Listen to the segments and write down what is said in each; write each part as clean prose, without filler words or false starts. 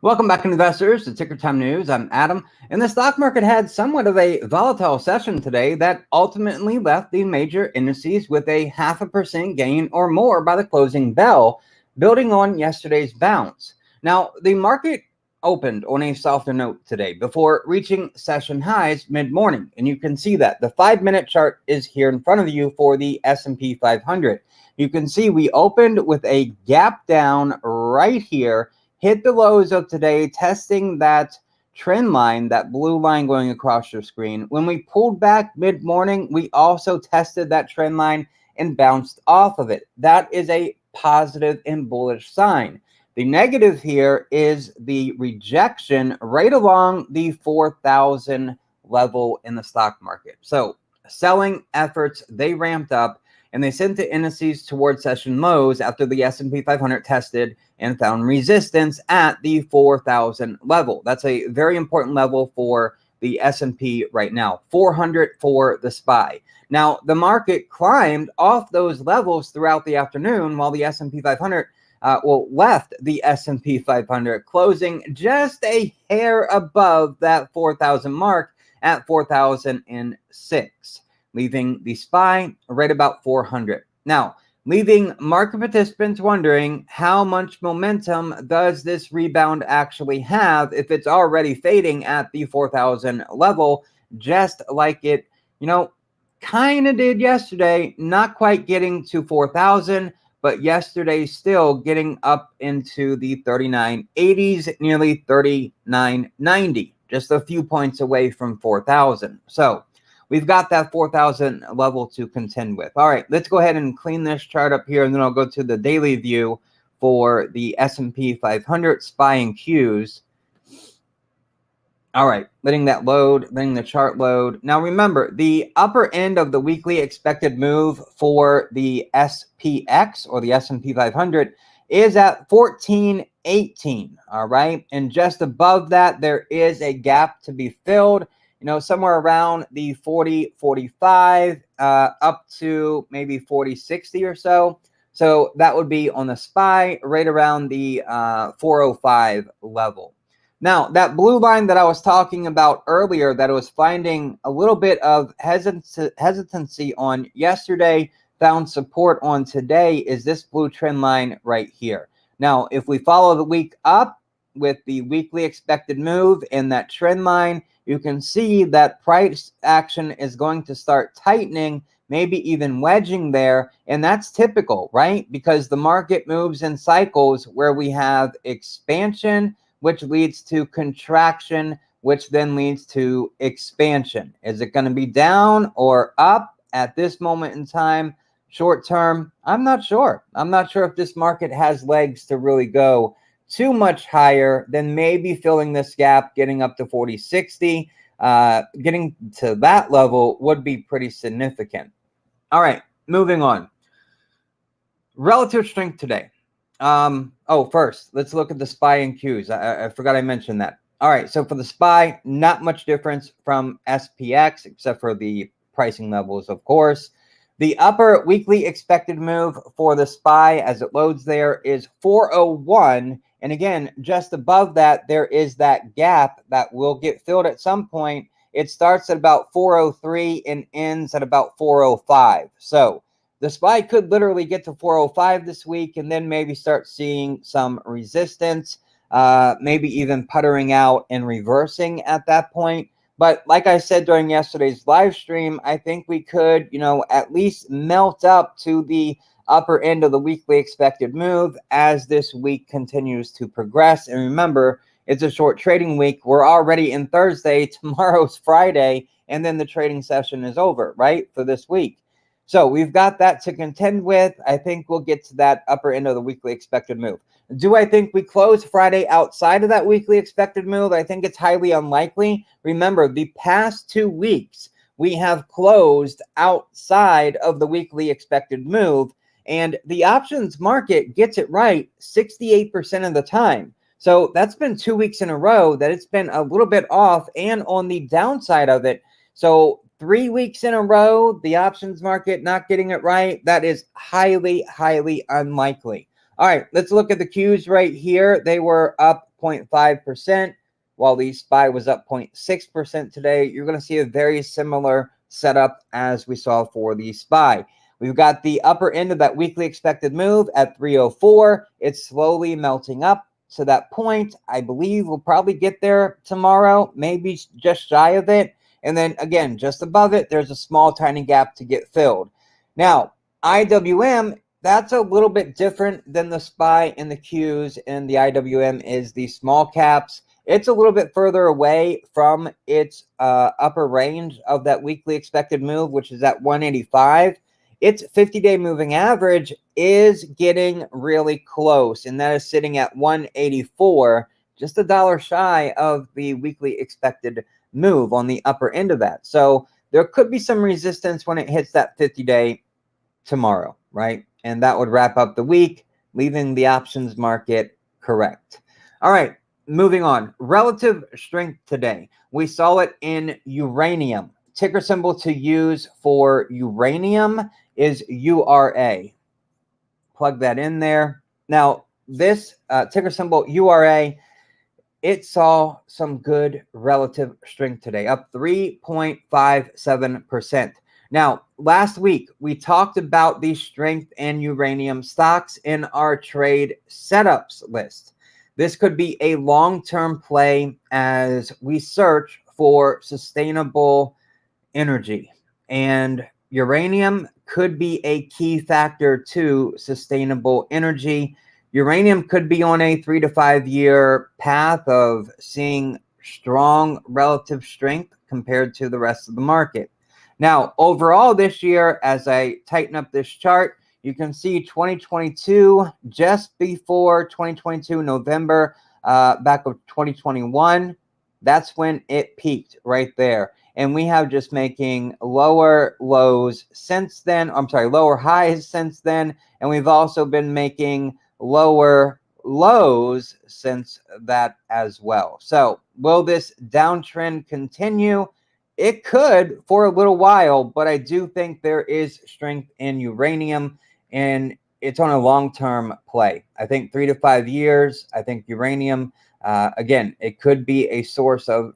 Welcome back, investors, to Ticker Time News. I'm Adam, and the stock market had somewhat of a volatile session today that ultimately left the major indices with a 0.5% gain or more by the closing bell, building on yesterday's bounce. Now, the market opened on a softer note today before reaching session highs mid-morning, and you can see that the 5-minute chart is here in front of you for the S&P 500. You can see we opened with a gap down right here, hit the lows of today, testing that trend line, that blue line going across your screen. When we pulled back mid-morning, we also tested that trend line and bounced off of it. That is a positive and bullish sign. The negative here is the rejection right along the 4,000 level in the stock market. So selling efforts, they ramped up, and they sent the indices towards session lows after the S&P 500 tested and found resistance at the 4,000 level. That's a very important level for the S&P right now, 400 for the SPY. Now, the market climbed off those levels throughout the afternoon while the S&P 500 left the S&P 500, closing just a hair above that 4,000 mark at 4,006. Leaving the SPY right about 400. Now, leaving market participants wondering how much momentum does this rebound actually have if it's already fading at the 4,000 level, just like it, kind of did yesterday, not quite getting to 4,000, but yesterday still getting up into the 3980s, nearly 3990, just a few points away from 4,000. So, we've got that 4,000 level to contend with. All right, let's go ahead and clean this chart up here, and then I'll go to the daily view for the S&P 500 SPY and Qs. All right, letting that load, letting the chart load. Now remember, the upper end of the weekly expected move for the SPX, or the S&P 500, is at 1418, all right? And just above that, there is a gap to be filled, somewhere around the 40.45 up to maybe 40.60 or so. So that would be on the SPY right around the 405 level. Now, that blue line that I was talking about earlier that I was finding a little bit of hesitancy on yesterday, found support on today, is this blue trend line right here. Now, if we follow the week up with the weekly expected move in that trend line, you can see that price action is going to start tightening, maybe even wedging there. And that's typical, right? Because the market moves in cycles where we have expansion, which leads to contraction, which then leads to expansion. Is it going to be down or up at this moment in time? Short term, I'm not sure. I'm not sure if this market has legs to really go too much higher than maybe filling this gap, getting up to 40.60. Getting to that level would be pretty significant. All right, moving on. Relative strength today. First, let's look at the SPY and Qs. I forgot I mentioned that. All right, so for the SPY, not much difference from SPX, except for the pricing levels, of course. The upper weekly expected move for the SPY as it loads there is 401. And again, just above that, there is that gap that will get filled at some point. It starts at about 403 and ends at about 405. So the SPY could literally get to 405 this week and then maybe start seeing some resistance, maybe even puttering out and reversing at that point. But like I said during yesterday's live stream, I think we could, at least melt up to the upper end of the weekly expected move as this week continues to progress. And remember, it's a short trading week. We're already in Thursday. Tomorrow's Friday, and then the trading session is over, right, for this week. So we've got that to contend with. I think we'll get to that upper end of the weekly expected move. Do I think we close Friday outside of that weekly expected move? I think it's highly unlikely. Remember, the past 2 weeks, we have closed outside of the weekly expected move, and the options market gets it right 68% of the time. So that's been 2 weeks in a row that it's been a little bit off and on the downside of it. So 3 weeks in a row, the options market not getting it right, that is highly, highly unlikely. All right, let's look at the Qs right here. They were up 0.5%, while the SPY was up 0.6% today. You're going to see a very similar setup as we saw for the SPY. We've got the upper end of that weekly expected move at 304. It's slowly melting up to that point. I believe we'll probably get there tomorrow, maybe just shy of it. And then again, just above it, there's a small tiny gap to get filled. Now, IWM, that's a little bit different than the SPY and the Qs, and the IWM is the small caps. It's a little bit further away from its upper range of that weekly expected move, which is at 185. Its 50-day moving average is getting really close, and that is sitting at 184, just $1 shy of the weekly expected move on the upper end of that. So there could be some resistance when it hits that 50-day tomorrow, right? And that would wrap up the week, leaving the options market correct. All right, moving on. Relative strength today. We saw it in uranium. Ticker symbol to use for uranium is URA. Plug that in there. Now, this ticker symbol URA, it saw some good relative strength today, up 3.57%. Now, last week, we talked about the strength in uranium stocks in our trade setups list. This could be a long-term play as we search for sustainable energy. And uranium could be a key factor to sustainable energy. Uranium could be on a 3 to 5 year path of seeing strong relative strength compared to the rest of the market. Now, overall this year, as I tighten up this chart, you can see 2022, just before 2022, November, back of 2021, that's when it peaked right there. And we have just making lower lows since then. I'm sorry, lower highs since then. And we've also been making lower lows since that as well. So will this downtrend continue? It could for a little while, but I do think there is strength in uranium, and it's on a long-term play. I think 3 to 5 years. I think uranium, again, it could be a source of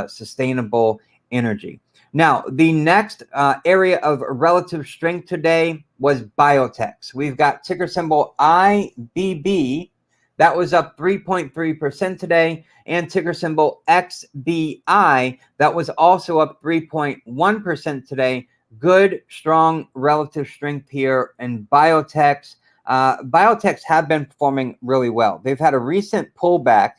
sustainable energy. Now, the next area of relative strength today was Biotechs. We've got ticker symbol IBB. That was up 3.3% today. And ticker symbol XBI. That was also up 3.1% today. Good, strong relative strength here in Biotechs. Biotechs have been performing really well. They've had a recent pullback,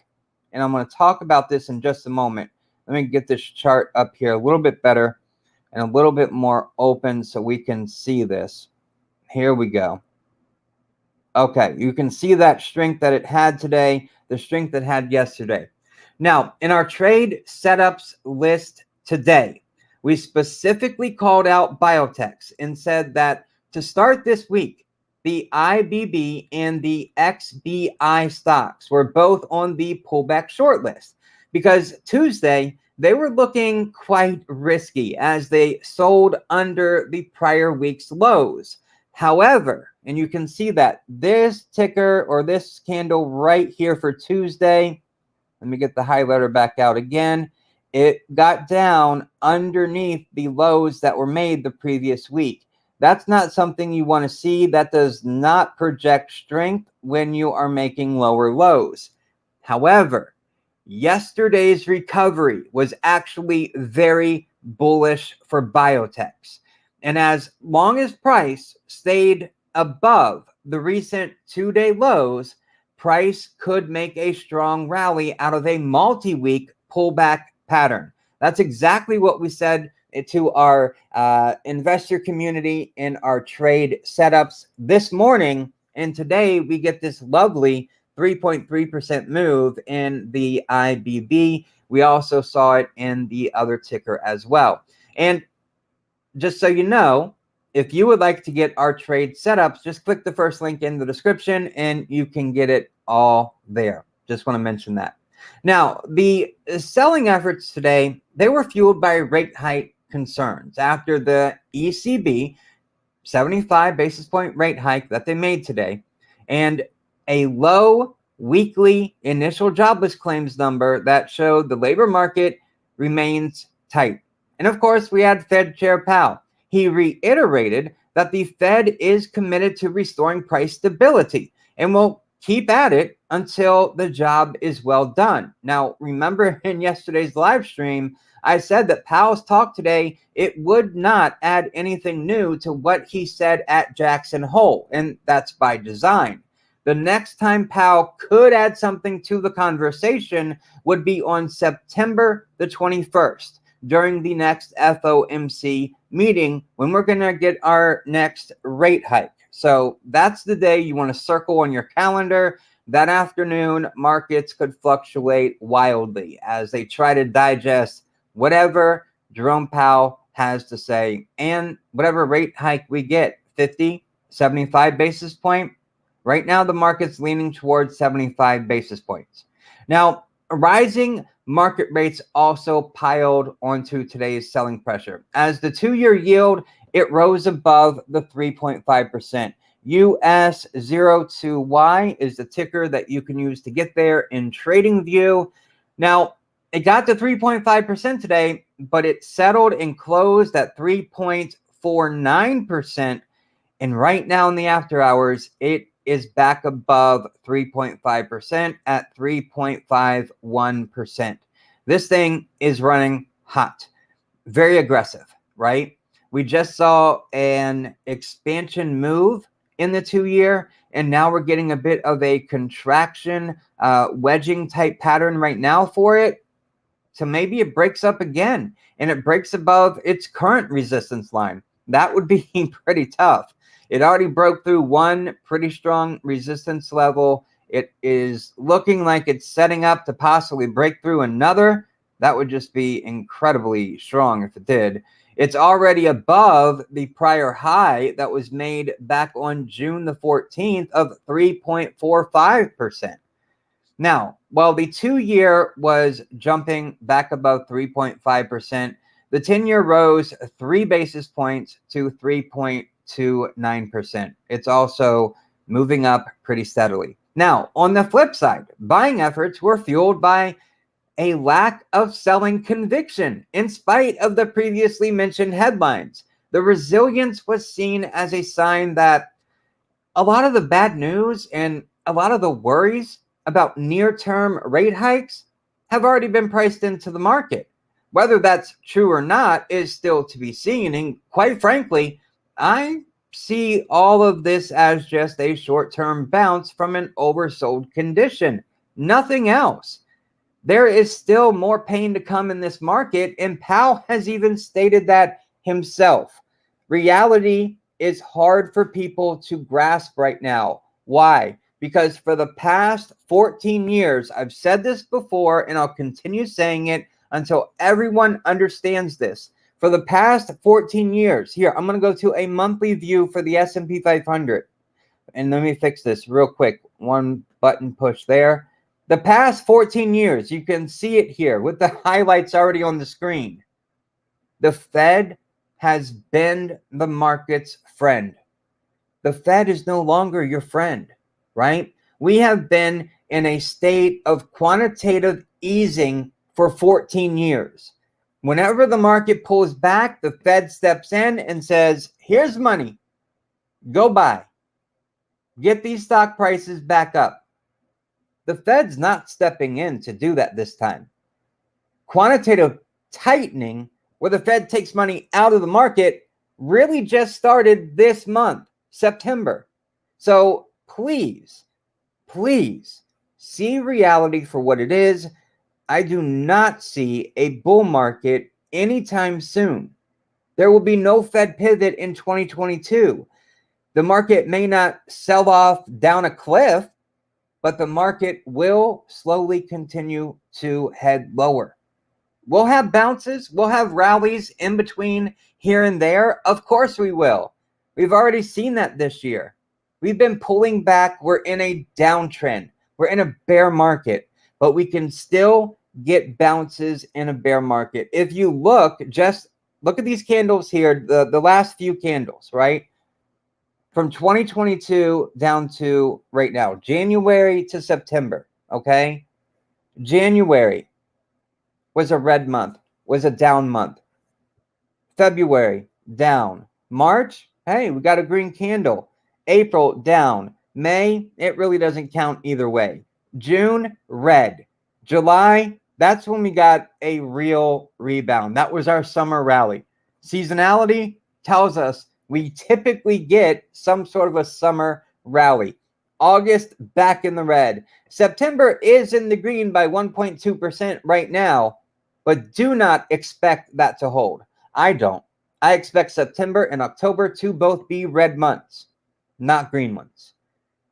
and I'm going to talk about this in just a moment. Let me get this chart up here a little bit better and a little bit more open so we can see this. Here we go. Okay, you can see that strength that it had today, the strength it had yesterday. Now, in our trade setups list today, we specifically called out Biotechs and said that to start this week, the IBB and the XBI stocks were both on the pullback short list, because Tuesday they were looking quite risky as they sold under the prior week's lows. However, and you can see that this ticker or this candle right here for Tuesday, let me get the highlighter back out again. It got down underneath the lows that were made the previous week. That's not something you want to see. That does not project strength when you are making lower lows. However, yesterday's recovery was actually very bullish for Biotechs. And as long as price stayed above the recent 2-day lows, price could make a strong rally out of a multi-week pullback pattern. That's exactly what we said to our investor community in our trade setups this morning. And today we get this lovely 3.3% move in the IBB. We also saw it in the other ticker as well. And just so you know, if you would like to get our trade setups, just click the first link in the description and you can get it all there. Just want to mention that. Now, the selling efforts today, they were fueled by rate hike concerns after the ECB 75 basis point rate hike that they made today, and a low weekly initial jobless claims number that showed the labor market remains tight. And of course, we had Fed Chair Powell. He reiterated that the Fed is committed to restoring price stability and will keep at it until the job is well done. Now, remember in yesterday's live stream, I said that Powell's talk today, it would not add anything new to what he said at Jackson Hole, and that's by design. The next time Powell could add something to the conversation would be on September the 21st during the next FOMC meeting when we're going to get our next rate hike. So that's the day you want to circle on your calendar. That afternoon, markets could fluctuate wildly as they try to digest whatever Jerome Powell has to say and whatever rate hike we get, 50, 75 basis point. Right now, the market's leaning towards 75 basis points. Now, rising market rates also piled onto today's selling pressure. As the 2-year yield, it rose above the 3.5%. US02Y is the ticker that you can use to get there in TradingView. Now, it got to 3.5% today, but it settled and closed at 3.49%. And right now in the after hours, it is back above 3.5% at 3.51%. This thing is running hot, very aggressive, right? We just saw an expansion move in the 2-year, and now we're getting a bit of a contraction, wedging type pattern right now for it. So maybe it breaks up again and it breaks above its current resistance line. That would be pretty tough. It already broke through one pretty strong resistance level. It is looking like it's setting up to possibly break through another. That would just be incredibly strong if it did. It's already above the prior high that was made back on June the 14th of 3.45%. Now, while the 2-year was jumping back above 3.5%, the 10-year rose 3 basis points to 3.29%. It's also moving up pretty steadily. Now, on the flip side, buying efforts were fueled by a lack of selling conviction in spite of the previously mentioned headlines. The resilience was seen as a sign that a lot of the bad news and a lot of the worries about near-term rate hikes have already been priced into the market. Whether that's true or not is still to be seen. And quite frankly, I see all of this as just a short-term bounce from an oversold condition. Nothing else. There is still more pain to come in this market, and Powell has even stated that himself. Reality is hard for people to grasp right now. Why? Because for the past 14 years, I've said this before, and I'll continue saying it until everyone understands this. For the past 14 years, here, I'm going to go to a monthly view for the S&P 500. And let me fix this real quick. One button push there. The past 14 years, you can see it here with the highlights already on the screen. The Fed has been the market's friend. The Fed is no longer your friend, right? We have been in a state of quantitative easing for 14 years. Whenever the market pulls back, the Fed steps in and says, here's money. Go buy. Get these stock prices back up. The Fed's not stepping in to do that this time. Quantitative tightening, where the Fed takes money out of the market, really just started this month, September. So please, please see reality for what it is. I do not see a bull market anytime soon. There will be no Fed pivot in 2022. The market may not sell off down a cliff, but the market will slowly continue to head lower. We'll have bounces, we'll have rallies in between here and there. Of course we will. We've already seen that this year. We've been pulling back. We're in a downtrend. We're in a bear market, but we can still get bounces in a bear market. If you look, just look at these candles here, the last few candles, right? from 2022 down to right now, January to September, okay? January was a red month, was a down month. February, down. March, hey, we got a green candle. April, down. May, it really doesn't count either way. June, red. July, that's when we got a real rebound. That was our summer rally. Seasonality tells us we typically get some sort of a summer rally. August, back in the red. September is in the green by 1.2% right now, but do not expect that to hold. I don't. I expect September and October to both be red months, not green ones.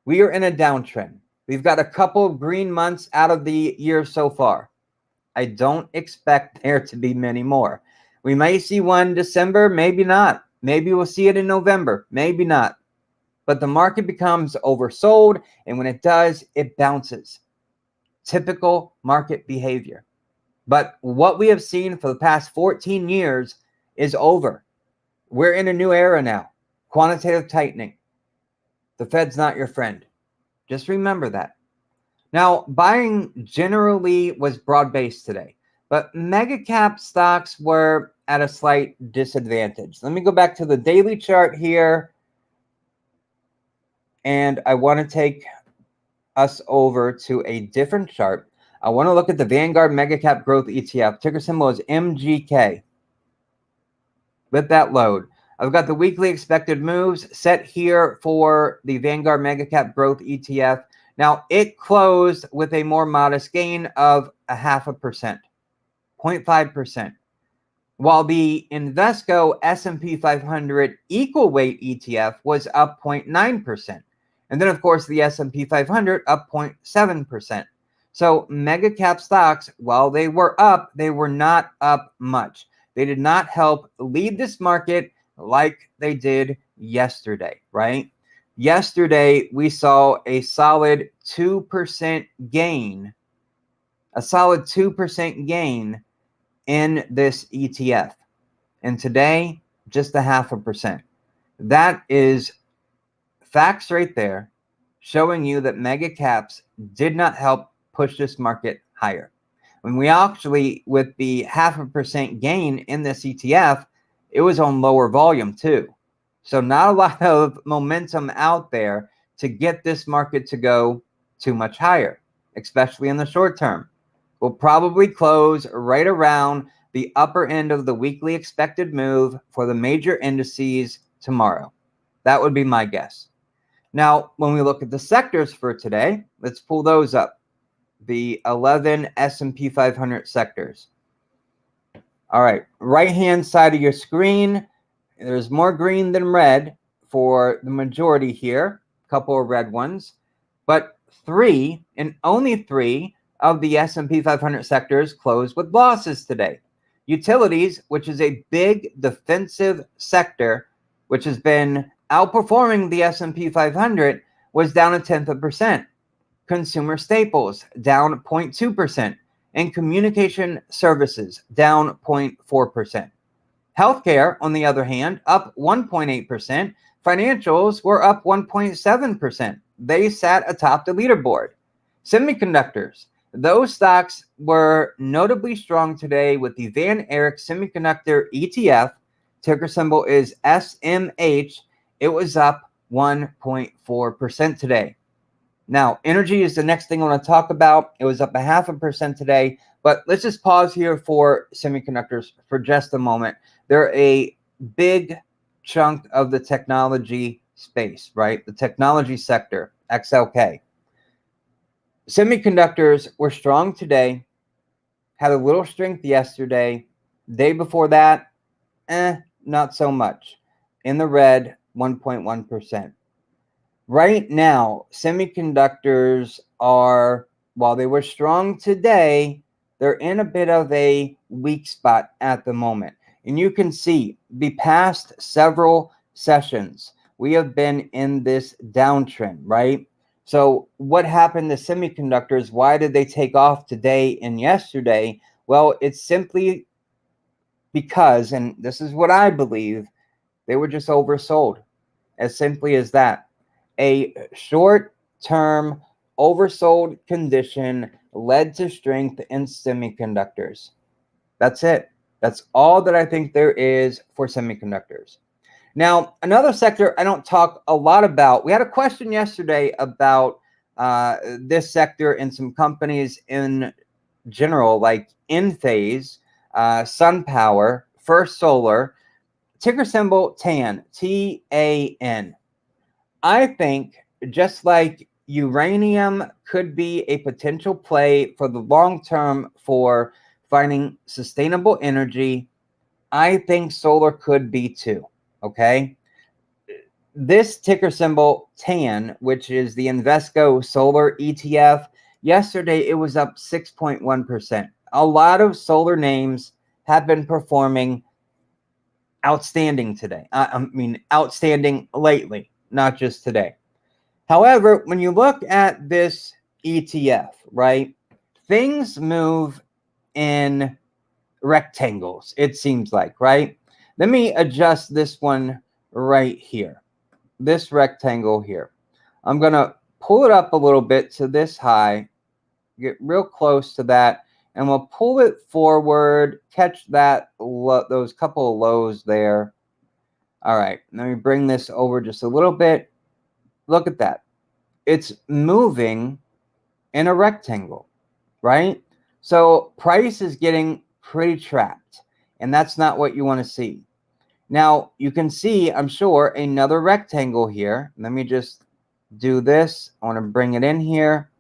We are in a downtrend. We've got a couple of green months out of the year so far. I don't expect there to be many more. We may see one December, maybe not. Maybe we'll see it in November, maybe not. But the market becomes oversold, and when it does, it bounces. Typical market behavior. But what we have seen for the past 14 years is over. We're in a new era now. Quantitative tightening. The Fed's not your friend. Just remember that. Now, buying generally was broad-based today, but mega cap stocks were at a slight disadvantage. Let me go back to the daily chart here, and I want to take us over to a different chart. I want to look at the Vanguard Mega Cap Growth ETF. Ticker symbol is MGK. Let that load. I've got the weekly expected moves set here for the Vanguard Mega Cap Growth ETF. Now, it closed with a more modest gain of 0.5%, 0.5%, while the Invesco S&P 500 equal weight ETF was up 0.9%. And then, of course, the S&P 500 up 0.7%. So mega cap stocks, while they were up, they were not up much. They did not help lead this market like they did yesterday, right? Yesterday, we saw a solid 2% gain, in this ETF. And today, just 0.5%. That is facts right there showing you that mega caps did not help push this market higher. When we actually, with the 0.5% gain in this ETF, it was on lower volume too. So not a lot of momentum out there to get this market to go too much higher, especially in the short term. We'll probably close right around the upper end of the weekly expected move for the major indices tomorrow. That would be my guess. Now, when we look at the sectors for today, let's pull those up. The 11 S&P 500 sectors. All right, right-hand side of your screen, there's more green than red for the majority here, a couple of red ones, but 3 and only 3 of the S&P 500 sectors closed with losses today. Utilities, which is a big defensive sector, which has been outperforming the S&P 500, was down 0.1%. Consumer staples down 0.2%, and communication services down 0.4%. Healthcare, on the other hand, up 1.8%. Financials were up 1.7%. They sat atop the leaderboard. Semiconductors, those stocks were notably strong today with the Van Erik Semiconductor ETF. Ticker symbol is SMH. It was up 1.4% today. Now, energy is the next thing I want to talk about. It was up 0.5% today, but let's just pause here for semiconductors for just a moment. They're a big chunk of the technology space, right? The technology sector, XLK. Semiconductors were strong today, had a little strength yesterday. Day before that, not so much. In the red, 1.1%. Right now, semiconductors are, while they were strong today, they're in a bit of a weak spot at the moment. And you can see the past several sessions, we have been in this downtrend, right? So what happened to semiconductors? Why did they take off today and yesterday? Well, it's simply because, and this is what I believe, they were just oversold. As simply as that. A short-term oversold condition led to strength in semiconductors. That's it. That's all that I think there is for semiconductors. Now, another sector I don't talk a lot about. We had a question yesterday about this sector and some companies in general, like Inphase, SunPower, First Solar, ticker symbol TAN, TAN. I think just like uranium could be a potential play for the long term for finding sustainable energy, I think solar could be too. Okay. This ticker symbol TAN, which is the Invesco Solar ETF, yesterday it was up 6.1%. A lot of solar names have been performing outstanding today. I mean, outstanding lately, not just today. However, when you look at this ETF, right, things move in rectangles, it seems like, right? Let me adjust this one right here, this rectangle here. I'm going to pull it up a little bit to this high, get real close to that, and we'll pull it forward, catch that, those couple of lows there. All right, let me bring this over just a little bit. Look at that. It's moving in a rectangle, right? So price is getting pretty trapped, and that's not what you want to see. Now, you can see, I'm sure, another rectangle here. Let me just do this. I want to bring it in here.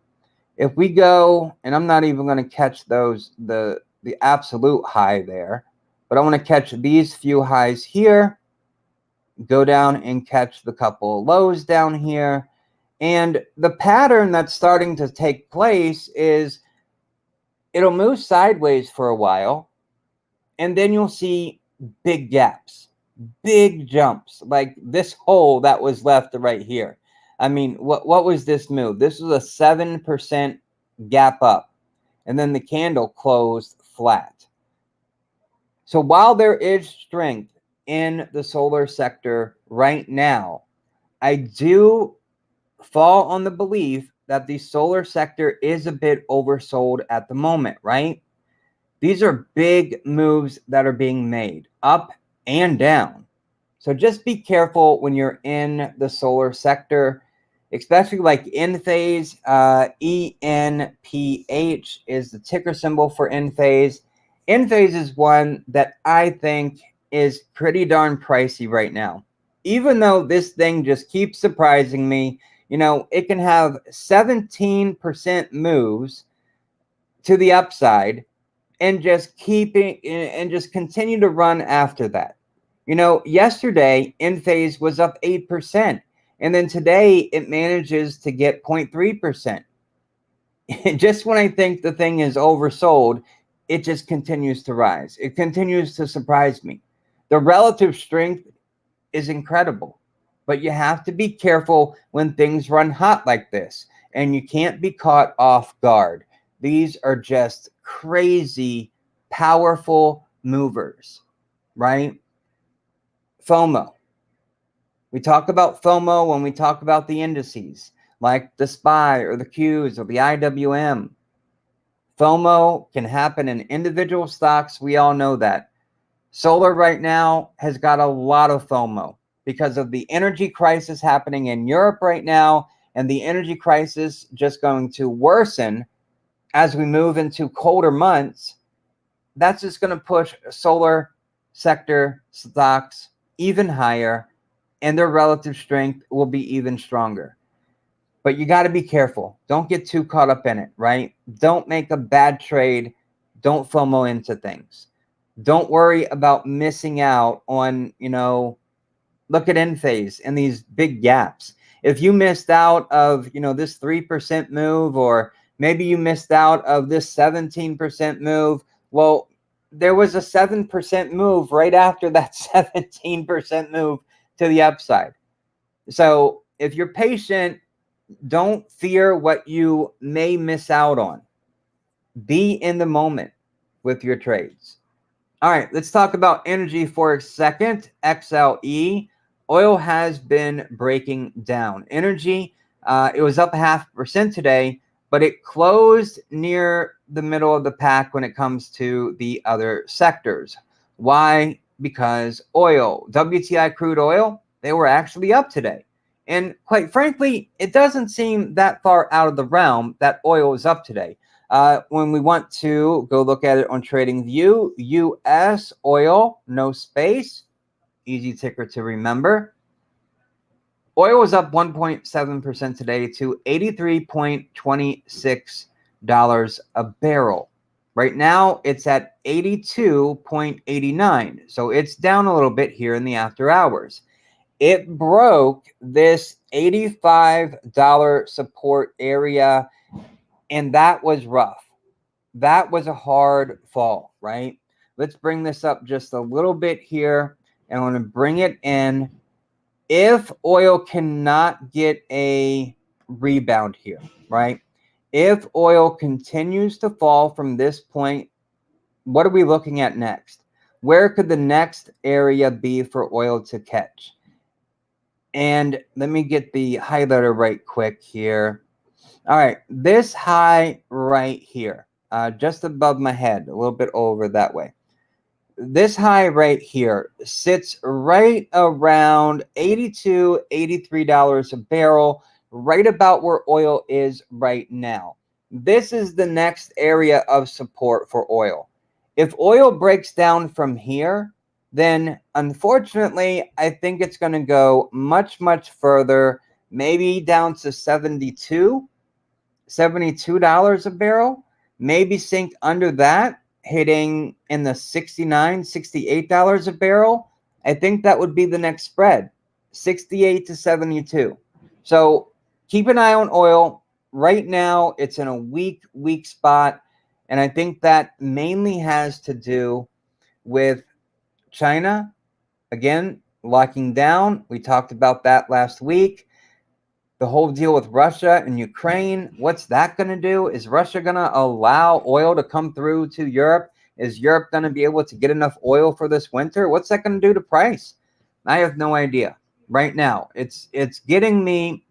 If we go, and I'm not even going to catch those, the absolute high there, but I want to catch these few highs here, go down and catch the couple of lows down here. And the pattern that's starting to take place is it'll move sideways for a while, and then you'll see big gaps, big jumps, like this hole that was left right here. I mean, what was this move? This was a 7% gap up, and then the candle closed flat. So while there is strength in the solar sector right now, I do fall on the belief that the solar sector is a bit oversold at the moment, right? These are big moves that are being made up and down. So just be careful when you're in the solar sector, especially like Inphase. ENPH is the ticker symbol for Inphase. Inphase is one that I think is pretty darn pricey right now. Even though this thing just keeps surprising me, you know, it can have 17% moves to the upside and just continue to run after that. You know, yesterday Inphase was up 8%, and then today it manages to get 0.3%. Just when I think the thing is oversold, it just continues to rise. It continues to surprise me. The relative strength is incredible, but you have to be careful when things run hot like this, and you can't be caught off guard. These are just crazy, powerful movers, right? FOMO. We talk about FOMO when we talk about the indices, like the SPY or the Qs or the IWM. FOMO can happen in individual stocks. We all know that. Solar right now has got a lot of FOMO because of the energy crisis happening in Europe right now, and the energy crisis just going to worsen as we move into colder months. That's just going to push solar sector stocks even higher, and their relative strength will be even stronger. But you got to be careful. Don't get too caught up in it, right? Don't make a bad trade. Don't FOMO into things. Don't worry about missing out on, you know, look at Inphase and these big gaps. If you missed out of, you know, this 3% move, or maybe you missed out of this 17% move, well, there was a 7% move right after that 17% move to the upside. So if you're patient, don't fear what you may miss out on. Be in the moment with your trades. All right, let's talk about energy for a second. XLE, oil has been breaking down. Energy, it was up 0.5% today, but it closed near the middle of the pack when it comes to the other sectors. Why? Because oil, WTI crude oil, they were actually up today. And quite frankly, it doesn't seem that far out of the realm that oil is up today. When we want to go look at it on TradingView, US oil, no space, easy ticker to remember. Oil was up 1.7% today to $83.26 a barrel. Right now, it's at 82.89. So it's down a little bit here in the after hours. It broke this $85 support area, and that was rough. That was a hard fall, right? Let's bring this up just a little bit here, and I want to bring it in. If oil cannot get a rebound here, right? If oil continues to fall from this point, what are we looking at next? Where could the next area be for oil to catch? And let me get the highlighter right quick here. All right, this high right here, just above my head, a little bit over that way. This high right here sits right around $82, $83 a barrel, right about where oil is right now. This is the next area of support for oil. If oil breaks down from here, then unfortunately, I think it's going to go much, much further, maybe down to $72 a barrel, maybe sink under that, hitting in the $69, $68 a barrel. I think that would be the next spread, 68 to 72. So keep an eye on oil. Right now, it's in a weak spot. And I think that mainly has to do with China, again, locking down. We talked about that last week. The whole deal with Russia and Ukraine, what's that going to do? Is Russia going to allow oil to come through to Europe? Is Europe going to be able to get enough oil for this winter? What's that going to do to price? I have no idea. Right now, it's getting me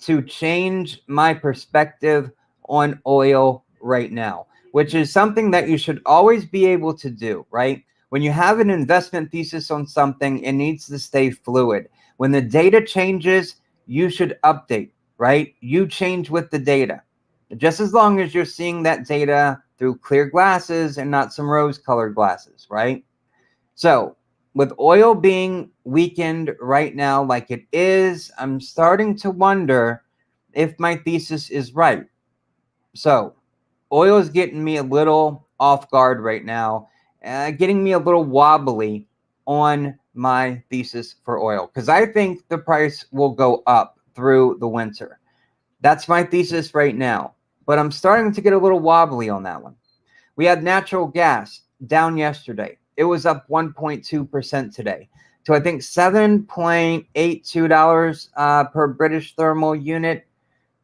to change my perspective on oil right now, which is something that you should always be able to do, right? When you have an investment thesis on something, it needs to stay fluid. When the data changes, you should update, right? You change with the data. Just as long as you're seeing that data through clear glasses and not some rose-colored glasses, right? So with oil being weakened right now like it is, I'm starting to wonder if my thesis is right. So oil is getting me a little off guard right now, getting me a little wobbly on my thesis for oil, because I think the price will go up through the winter. That's my thesis right now, but I'm starting to get a little wobbly on that one. We had natural gas down yesterday. It was up 1.2% today to, I think, $7.82 per British thermal unit,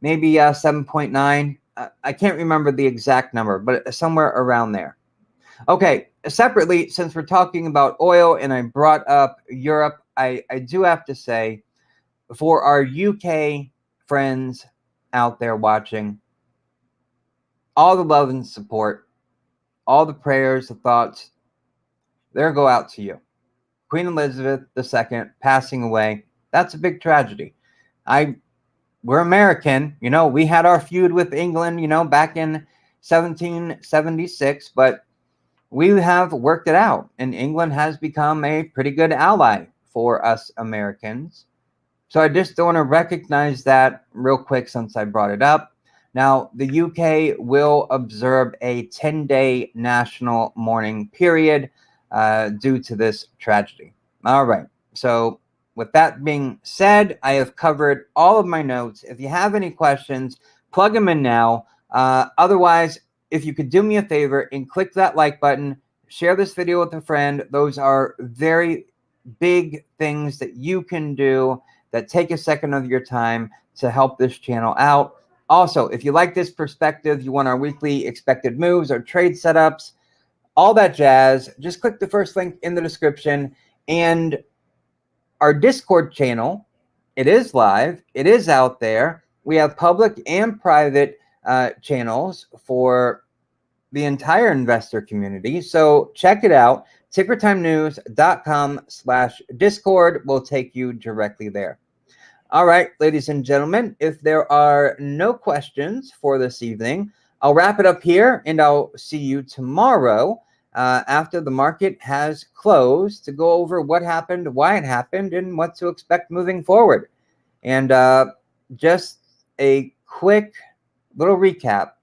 maybe 7.9. I can't remember the exact number, but somewhere around there. Okay, separately, since we're talking about oil and I brought up Europe, I do have to say, for our UK friends out there watching, all the love and support, all the prayers, the thoughts, there go out to you. Queen Elizabeth II passing away, that's a big tragedy. We're American, you know, we had our feud with England, you know, back in 1776, but we have worked it out, and England has become a pretty good ally for us Americans. So I just want to recognize that real quick since I brought it up. Now, the UK will observe a 10-day national mourning period due to this tragedy. All right. So with that being said, I have covered all of my notes. If you have any questions, plug them in now. Otherwise, if you could do me a favor and click that like button, share this video with a friend. Those are very big things that you can do that take a second of your time to help this channel out. Also, if you like this perspective, you want our weekly expected moves or trade setups, all that jazz, just click the first link in the description. And our Discord channel, it is live. It is out there. We have public and private channels for the entire investor community. So check it out. TickerTimeNews.com/Discord will take you directly there. All right, ladies and gentlemen, if there are no questions for this evening, I'll wrap it up here and I'll see you tomorrow after the market has closed to go over what happened, why it happened, and what to expect moving forward. And just a quick little recap.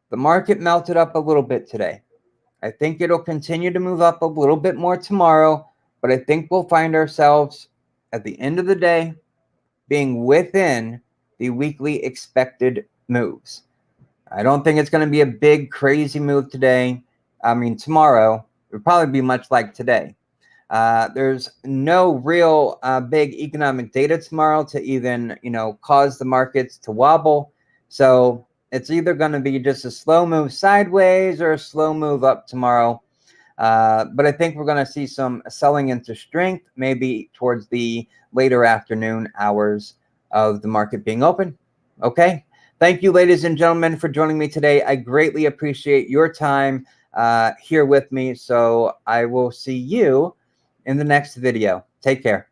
The market melted up a little bit today. I think it'll continue to move up a little bit more tomorrow, but I think we'll find ourselves at the end of the day being within the weekly expected moves. I don't think it's going to be a big, crazy move today. I mean, tomorrow it'll probably be much like today. There's no real big economic data tomorrow to even, cause the markets to wobble. So it's either going to be just a slow move sideways or a slow move up tomorrow. But I think we're going to see some selling into strength, maybe towards the later afternoon hours of the market being open. Okay. Thank you, ladies and gentlemen, for joining me today. I greatly appreciate your time here with me. So I will see you in the next video. Take care.